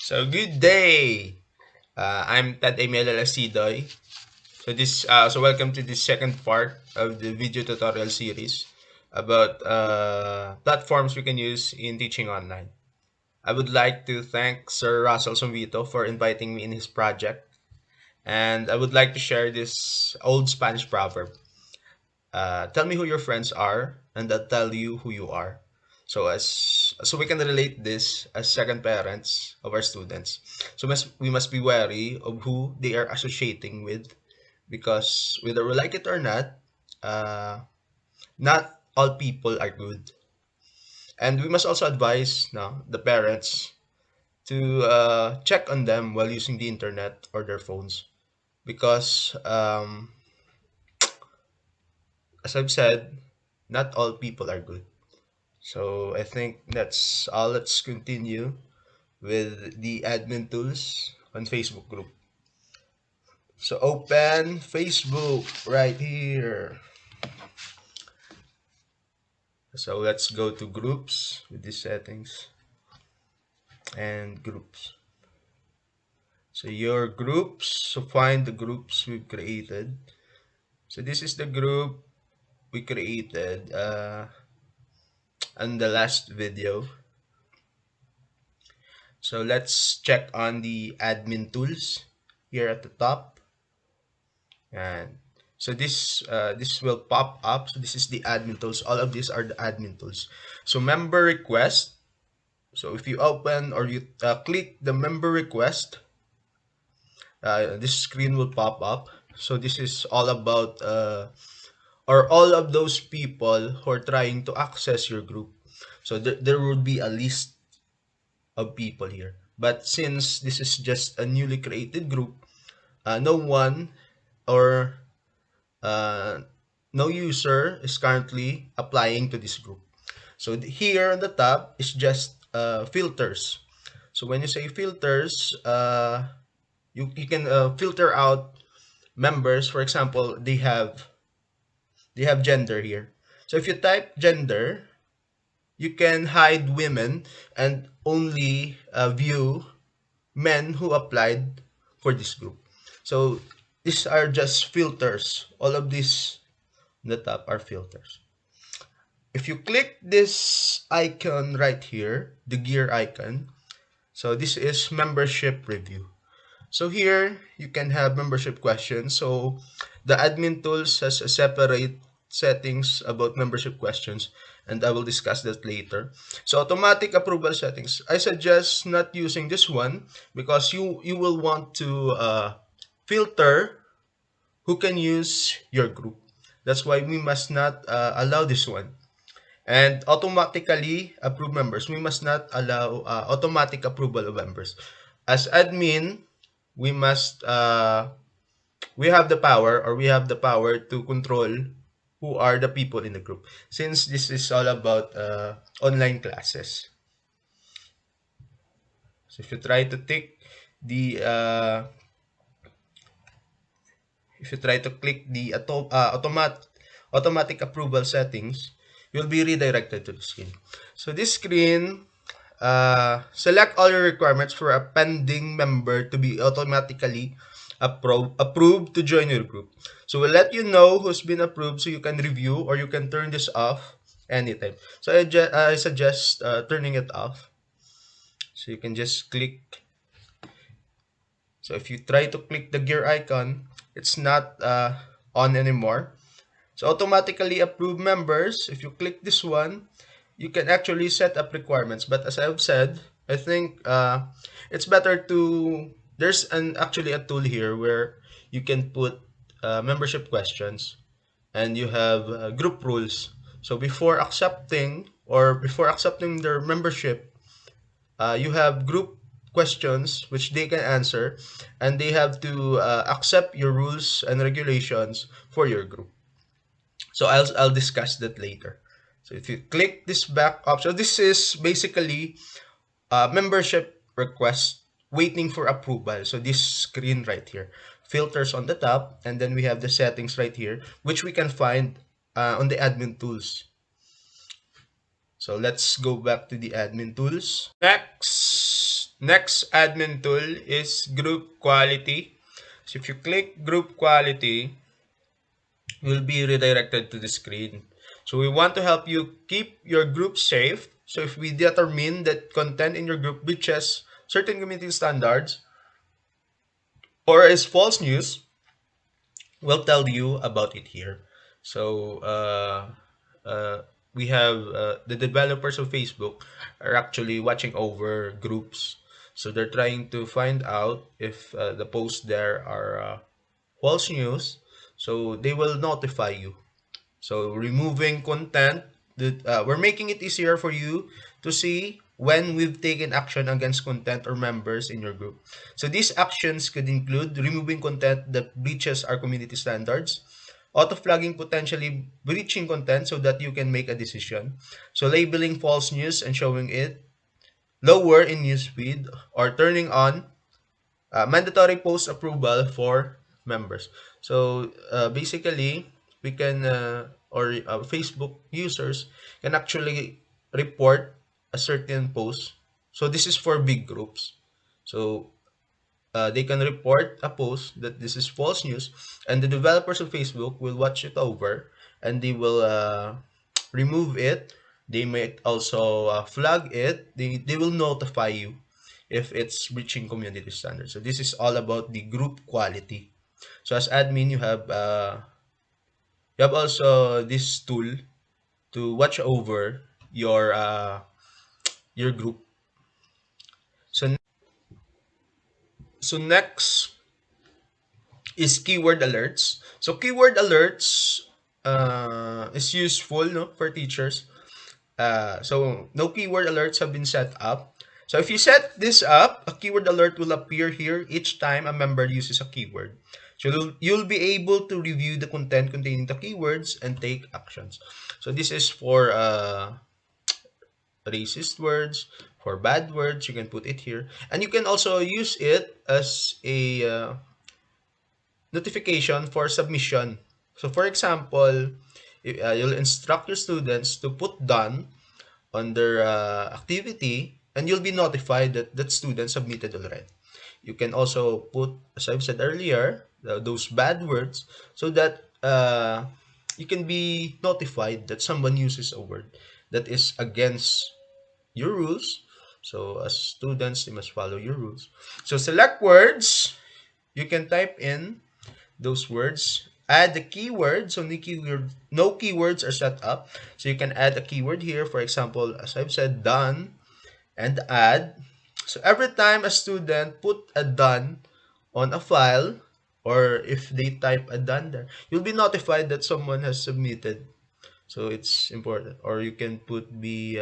So good day. I'm Tad Emil Alasidoy. So welcome to this second part of the video tutorial series about platforms we can use in teaching online. I would like to thank Sir Russell Somvito for inviting me in his project, and I would like to share this old Spanish proverb. Tell me who your friends are, and I'll tell you who you are. So we can relate this as second parents of our students. We must be wary of who they are associating with, because whether we like it or uh, not all people are good, and we must also advise now the parents to check on them while using the internet or their phones, because as I've said, not all people are good. So I think that's all. Let's continue with the admin tools on Facebook group. So open Facebook right here. So let's go to groups with these settings and groups. So your groups, so find the groups we've created. So this is the group we created on the last video. So let's check on the admin tools here at the top. And so this will pop up. So this is the admin tools. All of these are the admin tools. So member request. So if you open or you click the member request, this screen will pop up. So this is all about or all of those people who are trying to access your group. So there would be a list of people here. But since this is just a newly created group, no one or uh, no user is currently applying to this group. So here on the top is just filters. So when you say filters, you can filter out members. For example, they have gender here. So if you type gender, you can hide women and only view men who applied for this group. So these are just filters. All of these on the top are filters. If you click this icon right here, the gear icon, so this is membership review. So here you can have membership questions. So the admin tools has a separate settings about membership questions, and I will discuss that later. So automatic approval settings, I suggest not using this one because you will want to filter who can use your group. That's why we must not allow this one. And automatically approve members, we must not allow automatic approval of members. As admin, we must we have the power, or we have the power to control who are the people in the group, since this is all about online classes. So if you try to tick the if you try to click the automatic approval settings, you'll be redirected to the screen. So this screen, select all your requirements for a pending member to be automatically approved to join your group. So we'll let you know who's been approved so you can review, or you can turn this off anytime. So I suggest turning it off. So you can just click. So if you try to click the gear icon, it's not on anymore. So automatically approved members, if you click this one, you can actually set up requirements. But as I've said, I think it's better to, there's actually a tool here where you can put membership questions, and you have group rules. So before accepting their membership, you have group questions which they can answer, and they have to accept your rules and regulations for your group. So I'll discuss that later. So if you click this back option, this is basically membership request waiting for approval. So this screen right here, filters on the top, and then we have the settings right here, which we can find on the admin tools. So let's go back to the admin tools. Next, Next admin tool is group quality. So if you click group quality, you'll be redirected to the screen. So we want to help you keep your group safe. So if we determine that content in your group breaches certain community standards or is false news, we'll tell you about it here. So uh, we have the developers of Facebook are actually watching over groups. So they're trying to find out if the posts there are false news. So they will notify you. So removing content that we're making it easier for you to see when we've taken action against content or members in your group. So these actions could include removing content that breaches our community standards, auto-flagging potentially breaching content so that you can make a decision. So labeling false news and showing it lower in newsfeed or turning on mandatory post approval for members. So basically, we can or Facebook users can actually report a certain post. So this is for big groups. So they can report a post that this is false news, and the developers of Facebook will watch it over and they will remove it. They might also flag it. They will notify you if it's breaching community standards. So this is all about the group quality. So as admin, you have also this tool to watch over your group. So next is keyword alerts. So keyword alerts is useful, no, for teachers. So no keyword alerts have been set up. So if you set this up, a keyword alert will appear here each time a member uses a keyword. So you'll be able to review the content containing the keywords and take actions. So this is for racist words, for bad words, you can put it here. And you can also use it as a notification for submission. So for example, you'll instruct your students to put done on their activity and you'll be notified that that student submitted already. You can also put, as I've said earlier, those bad words so that you can be notified that someone uses a word that is against your rules. So as students, they must follow your rules. So select words. You can type in those words. Add the keyword. So no keywords are set up. So you can add a keyword here. For example, as I've said, done and add. So every time a student put a done on a file, or if they type a done there, you'll be notified that someone has submitted. So it's important. Or you can put be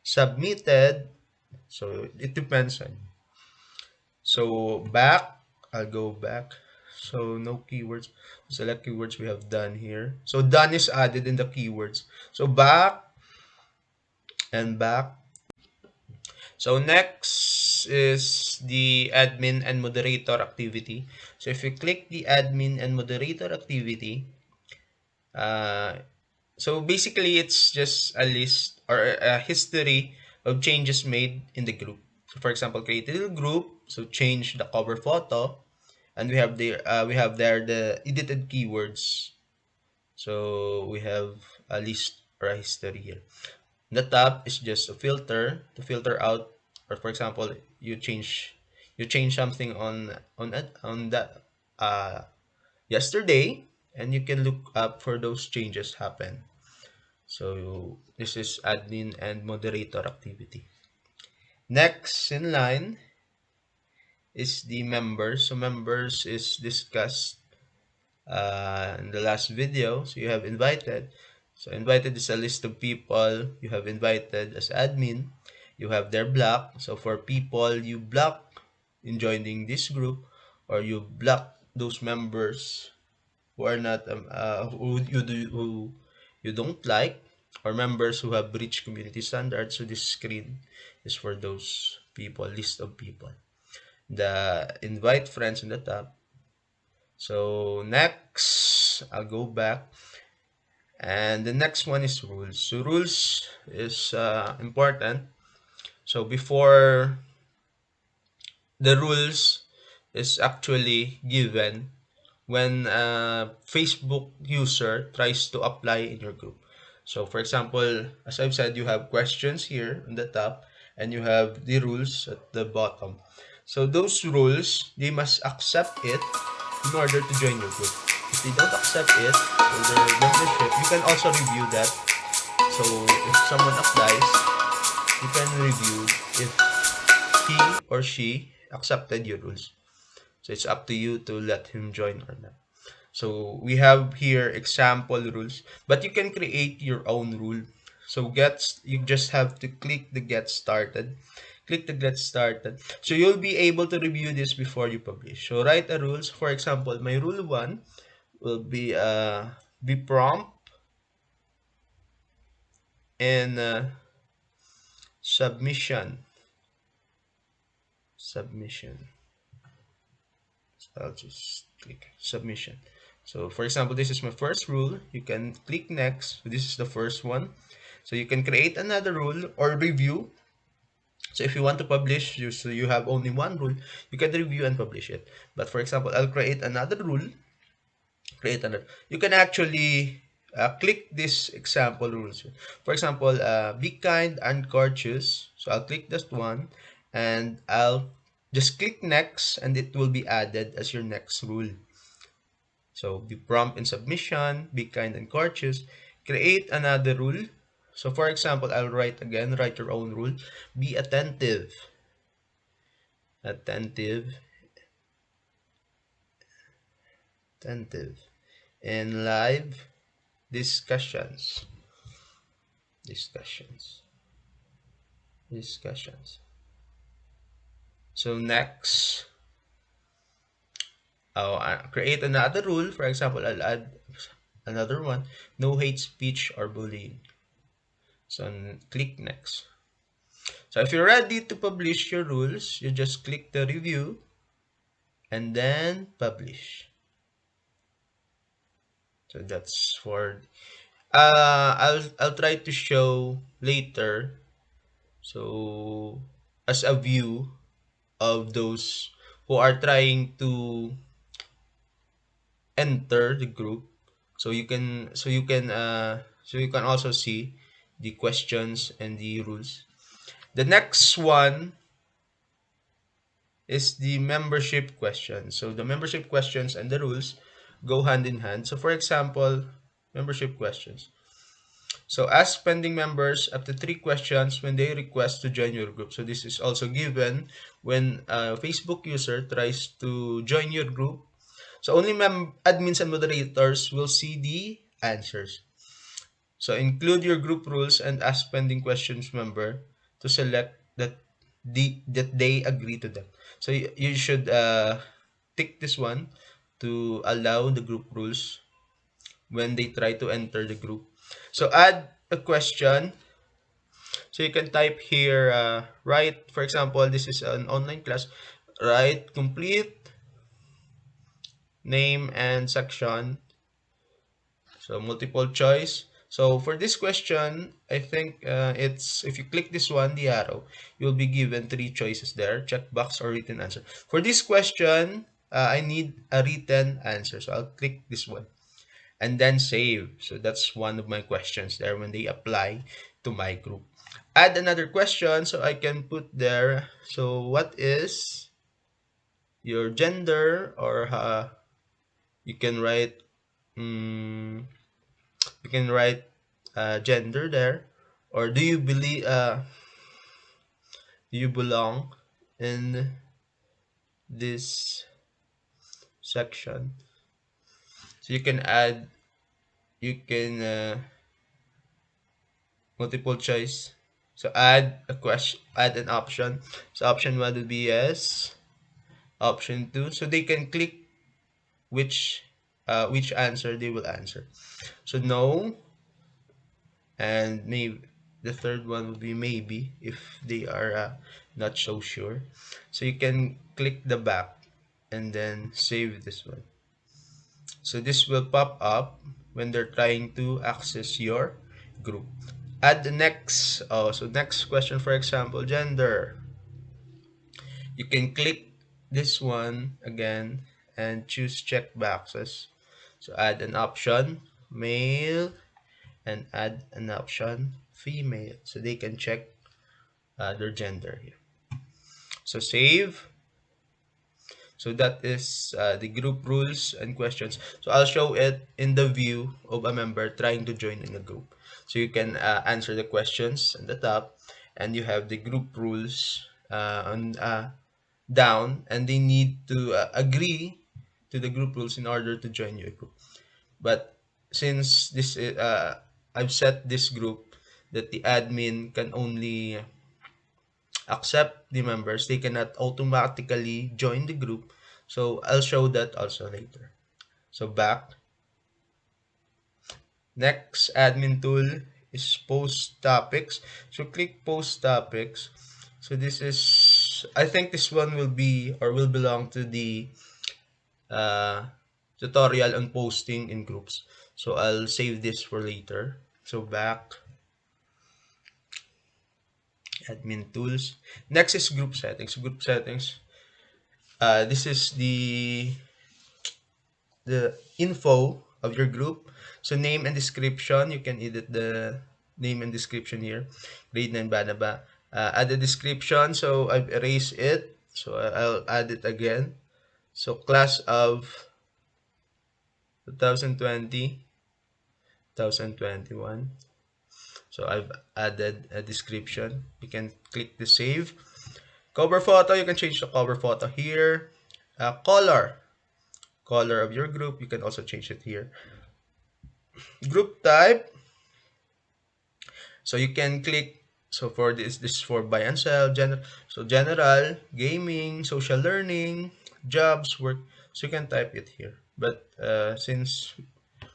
submitted. So it depends on. So back, I'll go back. So no keywords. Select keywords we have done here. So done is added in the keywords. So back and back. So next is the admin and moderator activity. So if you click the admin and moderator activity, uh, so basically it's just a list or a history of changes made in the group. So for example, create a little group, so change the cover photo, and we have there the edited keywords. So we have a list or a history here. The tab is just a filter to filter out, or for example, you change something on that yesterday, and you can look up for those changes happen. So this is admin and moderator activity. Next in line is the members. So members is discussed in the last video. So you have invited. So invited is a list of people you have invited as admin. You have their block. So for people you block in joining this group, or you block those members who are not who you don't like, or members who have breached community standards. So this screen is for those people, list of people. The invite friends in the top. So next, I'll go back. And the next one is rules. So rules is important. So before the rules is actually given when a Facebook user tries to apply in your group. So for example, as I've said, you have questions here on the top and you have the rules at the bottom. So those rules, they must accept it in order to join your group. If they don't accept it, so their membership, you can also review that. So if someone applies, you can review if he or she accepted your rules. So it's up to you to let him join or not. So we have here example rules, but you can create your own rule. So you just have to click the get started. Click the get started. So you'll be able to review this before you publish. So write a rules. For example, my rule one will be prompt and submission. Submission. So I'll just click submission. So for example, this is my first rule. You can click next. So this is the first one. So you can create another rule or review. So if you want to publish, so you have only one rule, you can review and publish it. But for example, I'll create another rule. Create another. You can actually click this example rules. For example, be kind and courteous. So I'll click this one, and I'll just click next, and it will be added as your next rule. So be prompt in submission, be kind and courteous. Create another rule. So for example, I'll write your own rule. Be attentive. Attentive. Attentive. In live discussions. Discussions. Discussions. So next, I'll create another rule. For example, I'll add another one. No hate speech or bullying. So click next. So if you're ready to publish your rules, you just click the review and then publish. So that's for I'll try to show later. So as a view of those who are trying to enter the group, so you can also see the questions and the rules. The next one is the membership question. So the membership questions and the rules go hand in hand. So for example, membership questions. So ask pending members up to 3 questions when they request to join your group. So this is also given when a Facebook user tries to join your group. So only admins and moderators will see the answers. So include your group rules and ask pending questions member to select that they agree to them. So you should tick this one to allow the group rules when they try to enter the group. So add a question. So you can type here, write, for example, this is an online class, write complete name and section. So multiple choice. So for this question, I think it's if you click this one, the arrow, you'll be given 3 choices there, checkbox or written answer. For this question, I need a written answer. So I'll click this one and then save. So that's one of my questions there when they apply to my group. Add another question so I can put there. So what is your gender, or you can write um, you can write gender there, or do you belong in this section? So you can multiple choice. So add a question, add an option. So option 1 would be yes, option 2, so they can click which answer they will answer. So no, and maybe the third one would be maybe if they are not so sure. So you can click the back and then save this one. So this will pop up when they're trying to access your group. Add the next, so next question, for example, gender. You can click this one again and choose check boxes. So add an option male and add an option female so they can check their gender here. So save. So that is the group rules and questions. So I'll show it in the view of a member trying to join in a group. So you can answer the questions at the top, and you have the group rules on down, and they need to agree to the group rules in order to join your group. But since this is, I've set this group that the admin can only accept the members, they cannot automatically join the group. So I'll show that also later. So back. Next admin tool is post topics. So click post topics. So this is, I think this one will be or will belong to the uh, tutorial on posting in groups. So I'll save this for later. So back, admin tools. Next is group settings. Group settings. This is the info of your group. So name and description, you can edit the name and description here. Grade 9 Banaba. Add a description, so I've erased it. So I'll add it again. So class of 2020, 2021. So I've added a description. You can click the save. Cover photo, you can change the cover photo here. Color of your group, you can also change it here. Group type, so you can click, so for this is for buy and sell, so general, gaming, social learning, jobs, work. So you can type it here. But since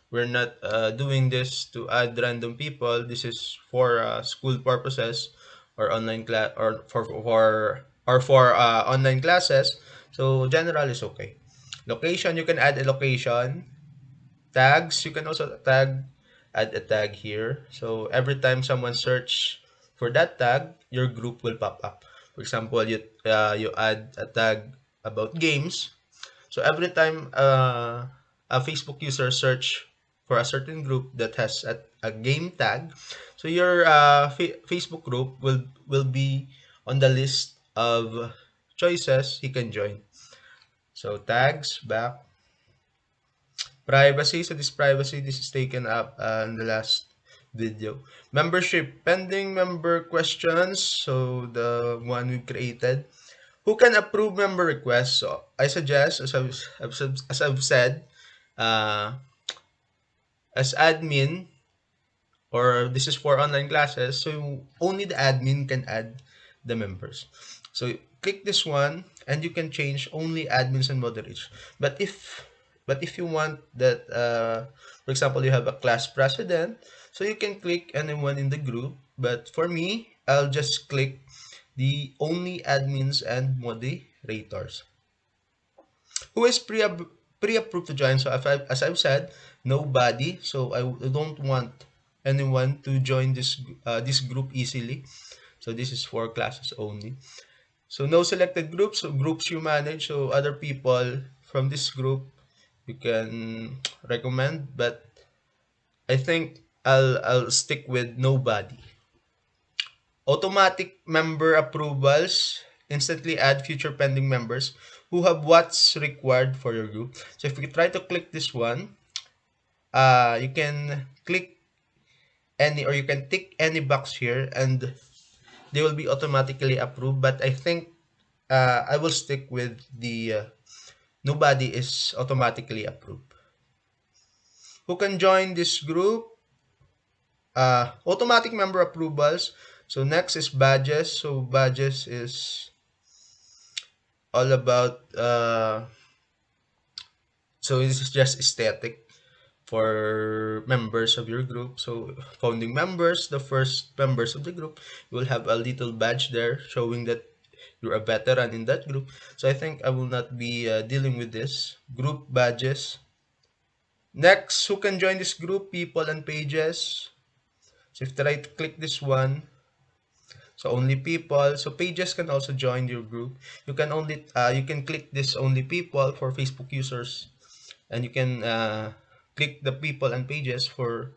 we're not doing this to add random people, this is for school purposes or online class or for online classes. So general is okay. Location, you can add a location. Tags, you can also add a tag here. So every time someone search for that tag, your group will pop up. For example, you add a tag about games. So every time a Facebook user search for a certain group that has a game tag, so your Facebook group will be on the list of choices he can join. So tags back. Privacy. So this is taken up in the last video. Membership. Pending member questions. So the one we created. Who can approve member requests? So I suggest, as I've said, uh, as admin, or this is for online classes, so only the admin can add the members. So click this one and you can change only admins and moderators. But if you want that, for example, you have a class president, so you can click anyone in the group. But for me, I'll just click the only admins and moderators. Who is pre-approved to join? So as I've said, nobody. So I don't want anyone to join this group easily. So this is for classes only. So no selected groups. So groups you manage. So other people from this group you can recommend, but I think I'll stick with nobody. Automatic member approvals. Instantly add future pending members who have what's required for your group. So if we try to click this one, you can click any, or you can tick any box here and they will be automatically approved. But I think I will stick with the nobody is automatically approved. Who can join this group? Automatic member approvals. So next is badges. So badges is all about so this is just aesthetic for members of your group. So founding members, the first members of the group, you will have a little badge there showing that you're a veteran in that group. So I think I will not be dealing with this group badges. Next, who can join this group? People and pages. So if I click this one, So only people. So pages can also join your group. You can click this only people for Facebook users, and you can click the people and pages for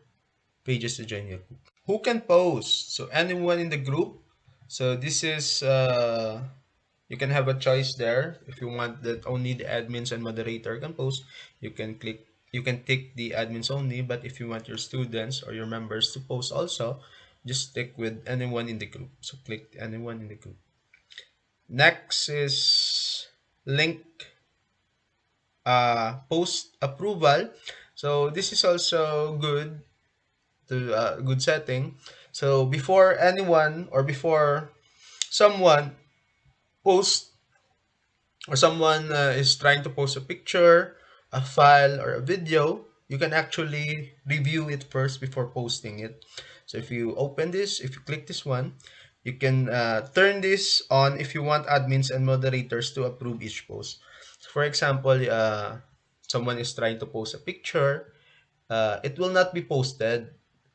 pages to join your group. Who can post? So anyone in the group. So this is you can have a choice there. If you want that only the admins and moderator can post, you can tick the admins only, but if you want your students or your members to post also, just stick with anyone in the group. So click anyone in the group. Next is link post approval. So this is also to good setting. So before anyone or before someone post or someone is trying to post a picture, a file, or a video, you can actually review it first before posting it. So if you open this, if you click this one, you can turn this on if you want admins and moderators to approve each post. So for example, someone is trying to post a picture, it will not be posted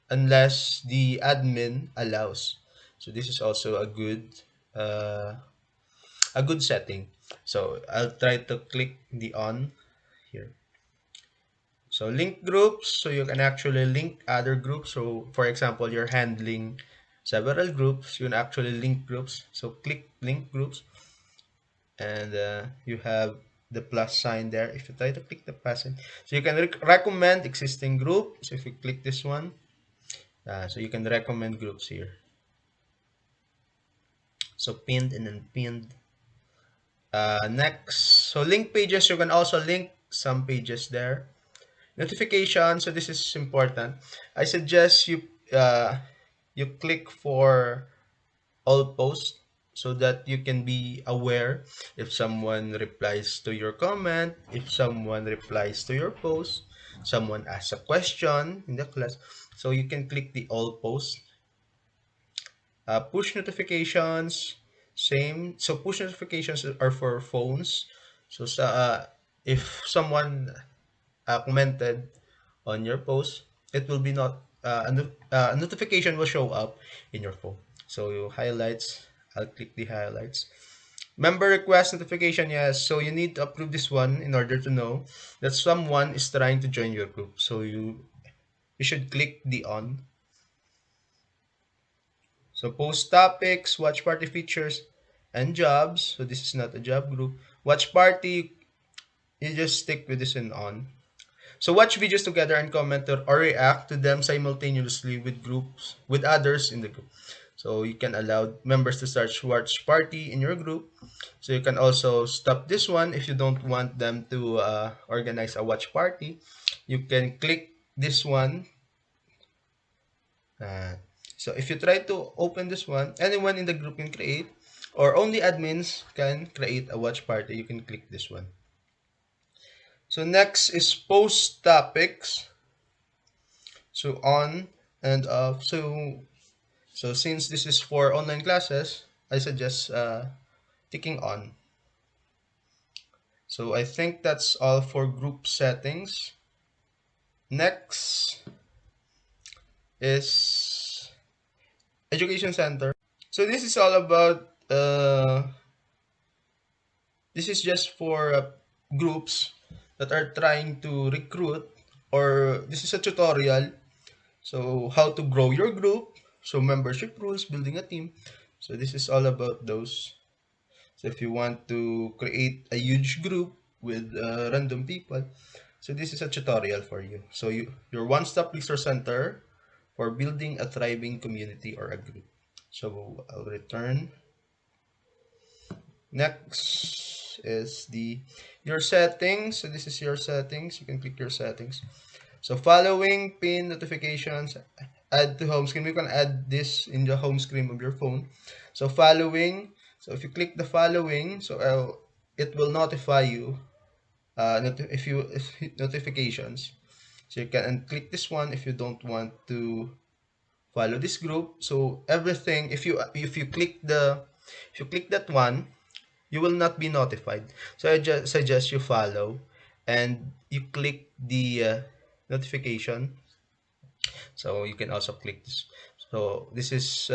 unless the admin allows. So this is also uh, a good setting. So I'll try to click the on here. So link groups, so you can actually link other groups. So for example, you're handling several groups, you can actually link groups. So click link groups and you have the plus sign there. If you try to click the plus sign, so you can recommend existing group. So if you click this one, so you can recommend groups here. So pinned and then pinned. Next, so link pages, you can also link some pages there. Notification, so this is important. I suggest you click for all posts so that you can be aware if someone replies to your comment, if someone replies to your post, someone asks a question in the class. So you can click the all posts. Push notifications, same. So push notifications are for phones. So if someone commented on your post, it will be not a notification will show up in your phone. So you highlights, I'll click the highlights. Member request notification, yes. So you need to approve this one in order to know that someone is trying to join your group. So you should click the on. So post topics, watch party features, and jobs. So this is not a job group. Watch party, you just stick with this and on. So watch videos together and comment or react to them simultaneously with groups with others in the group. So you can allow members to start watch party in your group. So you can also stop this one if you don't want them to organize a watch party. You can click this one. Uh, so if you try to open this one, anyone in the group can create, or only admins can create a watch party. You can click this one. So next is post topics. So on and off. So since this is for online classes, I suggest ticking on. So I think that's all for group settings. Next is education center. So this is all about this is just for groups that are trying to recruit, or this is a tutorial. So how to grow your group, so membership rules, building a team. So this is all about those. So if you want to create a huge group with random people, so this is a tutorial for you. So your one-stop resource center for building a thriving community or a group. So I'll return. Next is the your settings. So this is your settings. You can click your settings. So following pin notifications, add to home screen. You can add this in the home screen of your phone. So following. So if you click the following, so it will notify you if notifications. So you can click this one if you don't want to follow this group. So everything, if you click if you click that one, you will not be notified. So I just suggest you follow and you click the notification. So you can also click this. So this is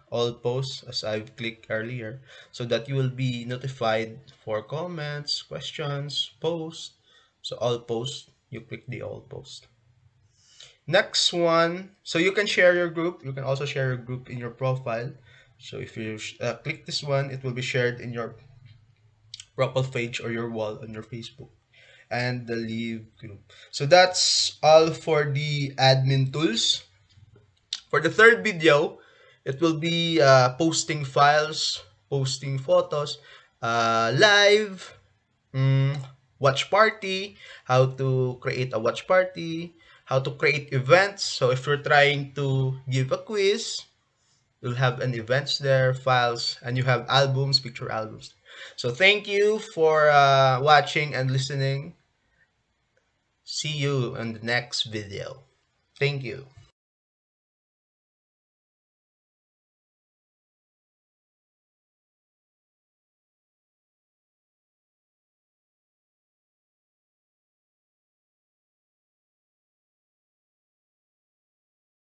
all posts as I've clicked earlier, so that you will be notified for comments, questions, posts. So all posts, you click the all post. Next one, so you can share your group. You can also share your group in your profile. So if you click this one, it will be shared in your profile page or your wall on your Facebook and the leave group. So that's all for the admin tools. For the third video, it will be posting files, posting photos, live, mm, watch party, how to create a watch party, how to create events. So if you're trying to give a quiz, you'll have an events there, files, and you have albums, picture albums. So thank you for watching and listening. See you in the next video. Thank you.